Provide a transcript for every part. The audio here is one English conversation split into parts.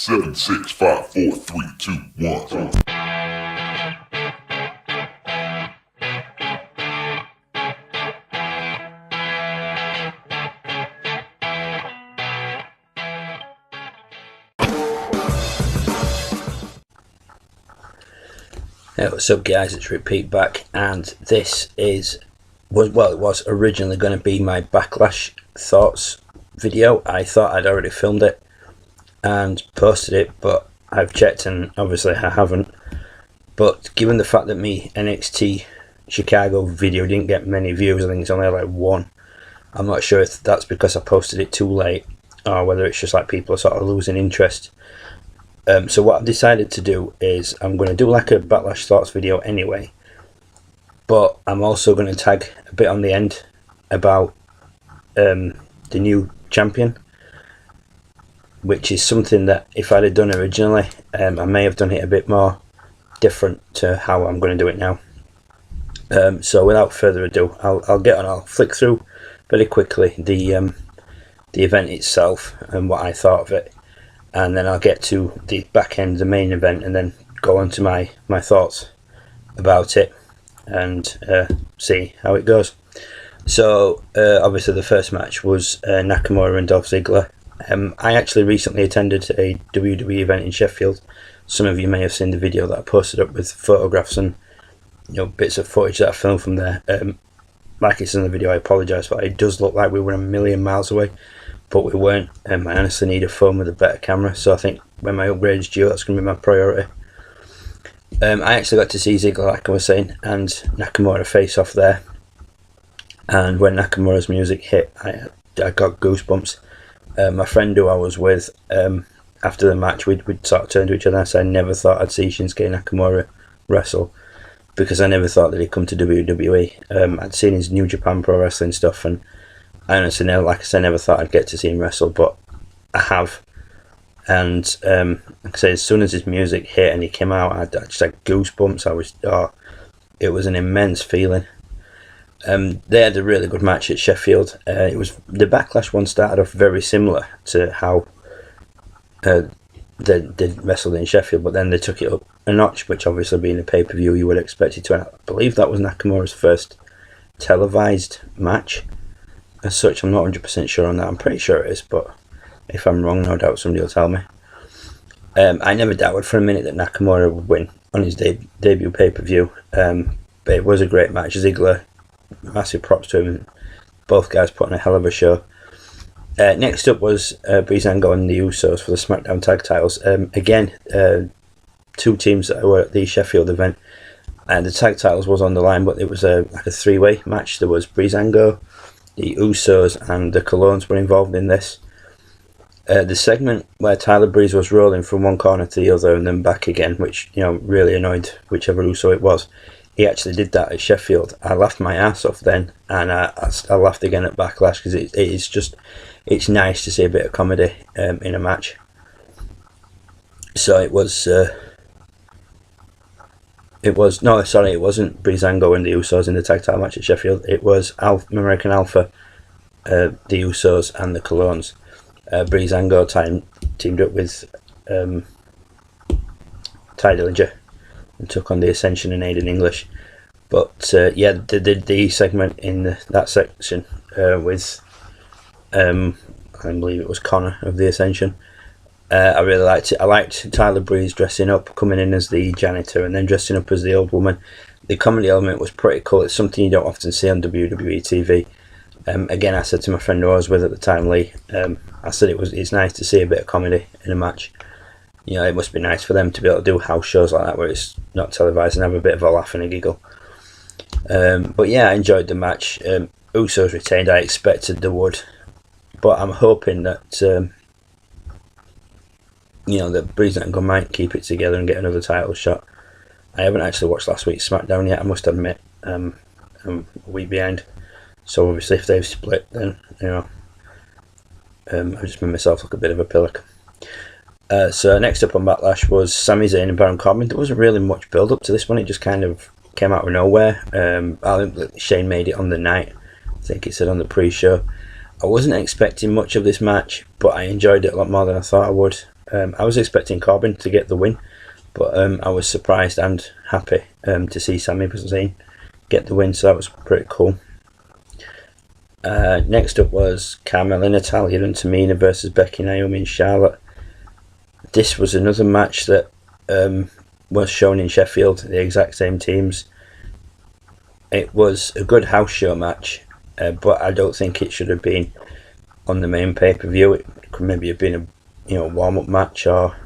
7, 6, 5, 4, 3, 2, 1. Hey, what's up guys, it's Repeat back, and this it was originally going to be my Backlash thoughts video. I thought I'd already filmed it and posted it, but I've checked and obviously I haven't. But given the fact that me NXT Chicago video didn't get many views, I think it's only like one. I'm not sure if that's because I posted it too late or whether it's just like people are sort of losing interest. So what I've decided to do is I'm going to do like a Backlash thoughts video anyway, but I'm also going to tag a bit on the end about the new champion, which is something that if I'd have done originally, I may have done it a bit more different to how I'm going to do it now. So without further ado, I'll flick through very quickly the event itself and what I thought of it, and then I'll get to the back end, the main event, and then go on to my thoughts about it and see how it goes. So obviously the first match was Nakamura and Dolph Ziggler. I actually recently attended a WWE event in Sheffield. Some of you may have seen the video that I posted up with photographs and bits of footage that I filmed from there. Like it's in the video, I apologise, but it does look like we were a million miles away, but we weren't. I honestly need a phone with a better camera, so I think when my upgrade is due, that's going to be my priority. I actually got to see Ziggler, like I was saying, and Nakamura face off there, and when Nakamura's music hit, I got goosebumps. My friend who I was with, after the match, we'd sort of turned to each other and said, I never thought I'd see Shinsuke Nakamura wrestle, because I never thought that he'd come to WWE. I'd seen his New Japan Pro Wrestling stuff, and I honestly never, like I said, never thought I'd get to see him wrestle, but I have. And like I say, as soon as his music hit and he came out, I just had goosebumps. It was an immense feeling. They had a really good match at Sheffield. It was the Backlash one started off very similar to how they wrestled in Sheffield, but then they took it up a notch, which obviously being a pay-per-view you would expect it to. And I believe that was Nakamura's first televised match. As such, I'm not 100% sure on that. I'm pretty sure it is, but if I'm wrong, no doubt somebody will tell me. I never doubted for a minute that Nakamura would win on his debut pay-per-view, but it was a great match. Ziggler, massive props to him. Both guys put on a hell of a show. Next up was Breezango and the Usos for the SmackDown Tag Titles. Again, two teams that were at the Sheffield event, and the tag titles was on the line, but it was like a three-way match. There was Breezango, the Usos, and the Colognes were involved in this. The segment where Tyler Breeze was rolling from one corner to the other and then back again, which really annoyed whichever Uso it was. He actually did that at Sheffield. I laughed my ass off then, and I laughed again at Backlash, because it's nice to see a bit of comedy in a match. So it wasn't Breezango and the Usos in the tag title match at Sheffield. It was American Alpha, the Usos, and the Colognes. Breezango teamed up with Ty Dillinger and took on the Ascension and Aiden English. But yeah, the segment in that section with I believe it was Connor of the Ascension. I really liked it. I liked Tyler Breeze dressing up, coming in as the janitor and then dressing up as the old woman. The comedy element was pretty cool. It's something you don't often see on WWE TV. Again, I said to my friend who I was with at the time, Lee, I said it's nice to see a bit of comedy in a match. It must be nice for them to be able to do house shows like that where it's not televised and have a bit of a laugh and a giggle. But yeah, I enjoyed the match. Usos retained. I expected they would, but I'm hoping that that Breezango might keep it together and get another title shot. I haven't actually watched last week's SmackDown yet, I must admit. I'm a week behind. So obviously if they've split, then I just made myself look a bit of a pillock. So next up on Backlash was Sami Zayn and Baron Corbin. There wasn't really much build up to this one. It just kind of came out of nowhere. I think Shane made it on the night. I think it said on the pre-show. I wasn't expecting much of this match, but I enjoyed it a lot more than I thought I would. I was expecting Corbin to get the win, but I was surprised and happy to see Sami Zayn get the win, so that was pretty cool. Next up was Carmella, Natalya and Tamina versus Becky, Naomi and Charlotte. This was another match that was shown in Sheffield, the exact same teams. It was a good house show match, but I don't think it should have been on the main pay-per-view. It could maybe have been a warm-up match, or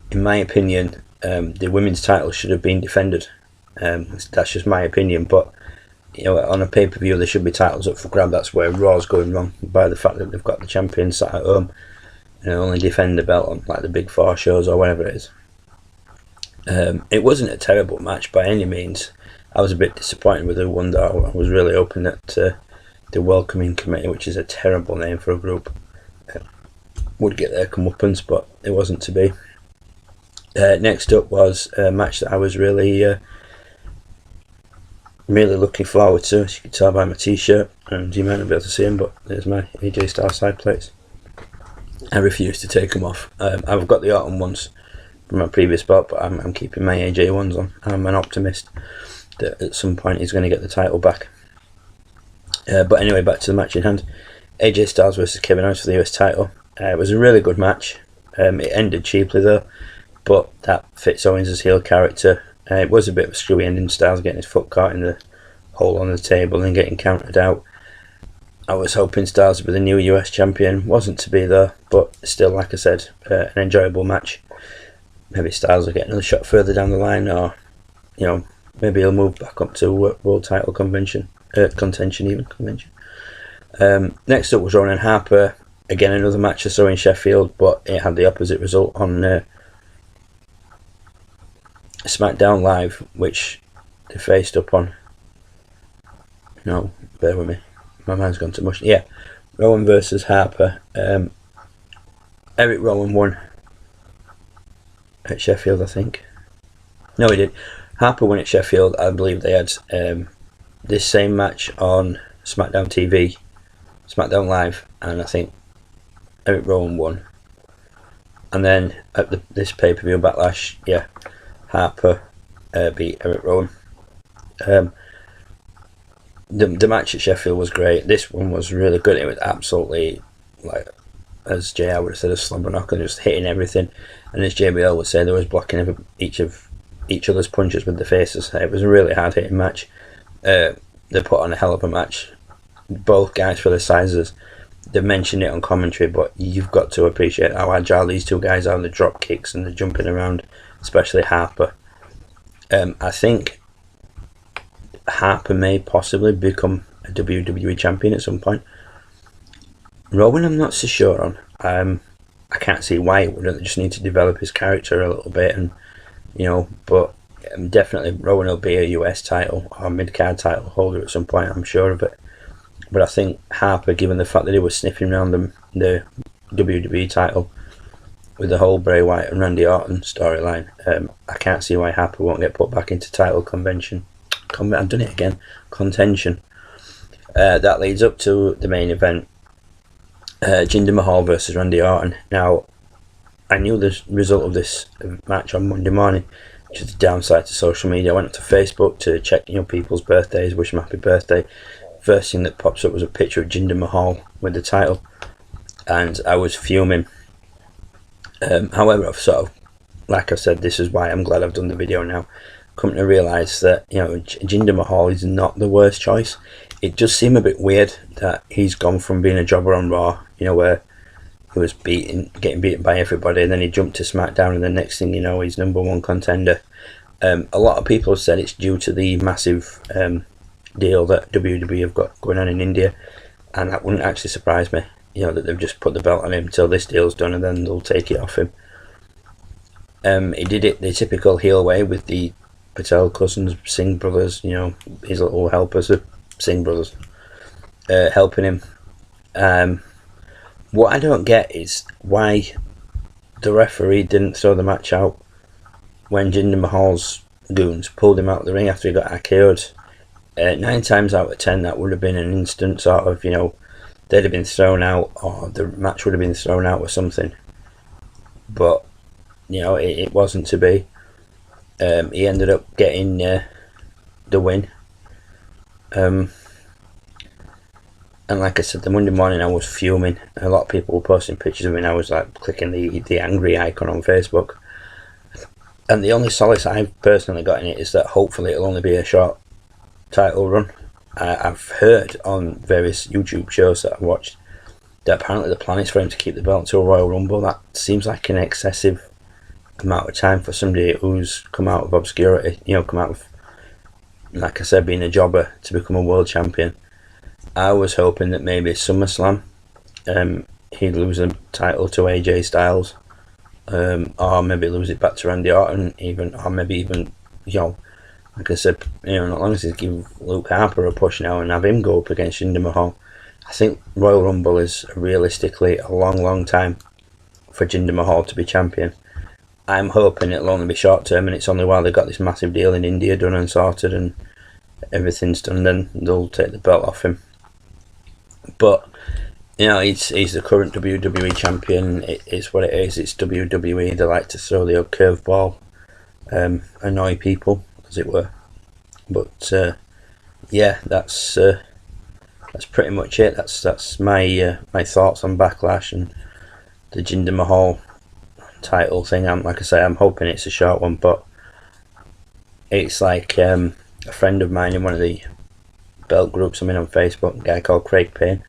in my opinion the women's title should have been defended. That's just my opinion, but on a pay-per-view there should be titles up for grab. That's where Raw's going wrong, by the fact that they've got the champion sat at home and only defend the belt on like the big 4 shows or whatever it is. It wasn't a terrible match by any means. I was a bit disappointed with who won though. I was really hoping that the Welcoming Committee, which is a terrible name for a group, would get their comeuppance, but it wasn't to be. Next up was a match that I was really looking forward to, as you can tell by my t-shirt, and you might not be able to see them, but there's my AJ Styles side plates. I refuse to take them off. I've got the autumn ones from my previous belt, but I'm keeping my AJ ones on. I'm an optimist that at some point he's going to get the title back. But anyway, back to the match in hand. AJ Styles versus Kevin Owens for the US title. It was a really good match. It ended cheaply though, but that fits Owens' heel character. It was a bit of a screwy ending, Styles getting his foot caught in the hole on the table and getting counted out. I was hoping Styles would be the new US champion. Wasn't to be though, but still, like I said, an enjoyable match. Maybe Styles will get another shot further down the line, or maybe he'll move back up to world title contention. Next up was Rowan and Harper. Again, another match I saw in Sheffield, but it had the opposite result on SmackDown Live, which they faced up on. No, bear with me. My mind's gone to mush. Yeah, Rowan versus Harper. Eric Rowan won at Sheffield, I think. No, he did. Harper won at Sheffield. I believe they had this same match on SmackDown TV, SmackDown Live, and I think Eric Rowan won. And then at this pay-per-view Backlash, yeah, Harper beat Eric Rowan. The match at Sheffield was great. This one was really good. It was absolutely, like, as JR would have said, a slobber knocker, just hitting everything. And as JBL would say, they was blocking each other's punches with the faces. It was a really hard hitting match. They put on a hell of a match. Both guys for their sizes. They mentioned it on commentary, but you've got to appreciate how agile these two guys are. The drop kicks and the jumping around, especially Harper. I think Harper may possibly become a WWE champion at some point. Rowan, I'm not so sure on. I can't see why he wouldn't. They just need to develop his character a little bit, and but definitely Rowan will be a US title or mid-card title holder at some point. I'm sure of it. But I think Harper, given the fact that he was sniffing around the WWE title with the whole Bray Wyatt and Randy Orton storyline, I can't see why Harper won't get put back into title contention. I've done it again. Contention. That leads up to the main event. Jinder Mahal versus Randy Orton. Now, I knew the result of this match on Monday morning, which is the downside to social media. I went up to Facebook to check people's birthdays, wish them happy birthday. First thing that pops up was a picture of Jinder Mahal with the title, and I was fuming. However, I've sort of, like I said, this is why I'm glad I've done the video now, come to realise that Jinder Mahal is not the worst choice. It just seemed a bit weird that he's gone from being a jobber on Raw, where he was getting beaten by everybody, and then he jumped to SmackDown, and the next thing you know, he's #1 contender. A lot of people have said it's due to the massive deal that WWE have got going on in India, and that wouldn't actually surprise me. That they've just put the belt on him until this deal's done, and then they'll take it off him. He did it the typical heel way with the Patel cousins, Singh brothers, his little helpers, the Singh brothers, helping him. What I don't get is why the referee didn't throw the match out when Jinder Mahal's goons pulled him out of the ring after he got RKO'd. 9 times out of 10 that would have been an instant sort of, they'd have been thrown out, or the match would have been thrown out or something. but you know it wasn't to be. He ended up getting the win. And like I said, the Monday morning I was fuming. A lot of people were posting pictures of me, and I was like clicking the angry icon on Facebook. And the only solace I've personally got in it is that hopefully it'll only be a short title run. I've heard on various YouTube shows that I've watched that apparently the plan is for him to keep the belt until Royal Rumble. That seems like an excessive amount of time for somebody who's come out of obscurity, you know, come out of, like I said, being a jobber to become a world champion. I was hoping that maybe SummerSlam he'd lose the title to AJ Styles, or maybe lose it back to Randy Orton, or maybe even, you know, like I said, you know, not long as he give Luke Harper a push now and have him go up against Jinder Mahal. I think Royal Rumble is realistically a long time for Jinder Mahal to be champion. I'm hoping it'll only be short term, and it's only while they've got this massive deal in India done and sorted and everything's done, then they'll take the belt off him. But you know, he's the current WWE champion. It's what it is. It's WWE. They like to throw the old curveball, annoy people, as it were. But yeah, that's pretty much it. That's my my thoughts on Backlash and the Jinder Mahal title thing. Like I say, I'm hoping it's a short one, but it's like a friend of mine in one of the belt groups I'm in on Facebook, a guy called Craig Payne.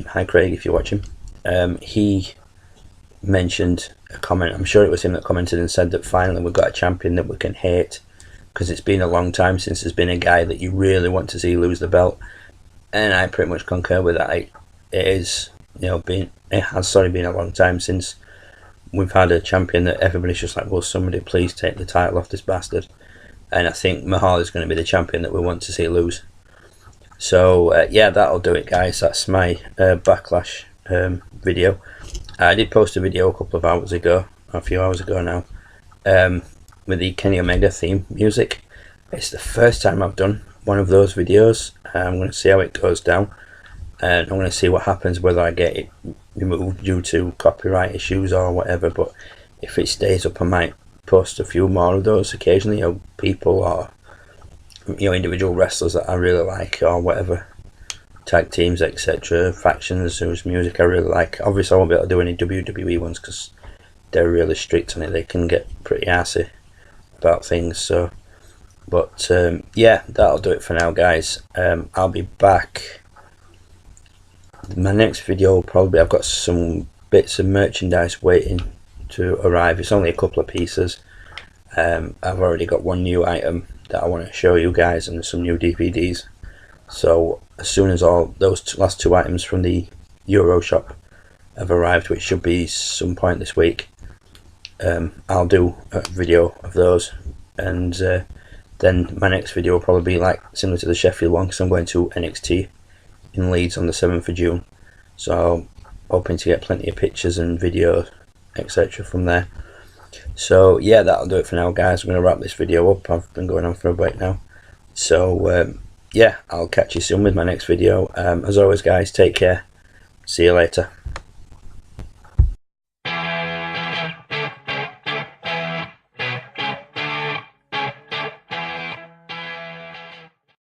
Hi Craig, if you're watching. He mentioned a comment, I'm sure it was him that commented and said that finally we've got a champion that we can hate, because it's been a long time since there's been a guy that you really want to see lose the belt. And I pretty much concur with that. It has been a long time since we've had a champion that everybody's just like, will somebody please take the title off this bastard? And I think Mahal is going to be the champion that we want to see lose. So yeah, that'll do it, guys. That's my Backlash video. I did post a video a couple of hours ago, a few hours ago now, with the Kenny Omega theme music. It's the first time I've done one of those videos. I'm going to see how it goes down, and I'm going to see what happens, whether I get it removed due to copyright issues or whatever. But if it stays up, I might post a few more of those occasionally. You know, people or individual wrestlers that I really like, or whatever, tag teams, etc., factions whose music I really like. Obviously I won't be able to do any WWE ones because they're really strict on it. They can get pretty arsey about things. So but yeah, that'll do it for now, guys. I'll be back. My next video probably, I've got some bits of merchandise waiting to arrive. It's only a couple of pieces. I've already got one new item that I want to show you guys, and some new DVDs. So as soon as all those last two items from the Euro shop have arrived, which should be some point this week, I'll do a video of those, and then my next video will probably be like similar to the Sheffield one, because I'm going to NXT in Leeds on the 7th of June. So I'm hoping to get plenty of pictures and videos, etc. from there. So yeah, that'll do it for now, guys. I'm going to wrap this video up. I've been going on for a bit now. So yeah, I'll catch you soon with my next video. As always, guys, take care. See you later.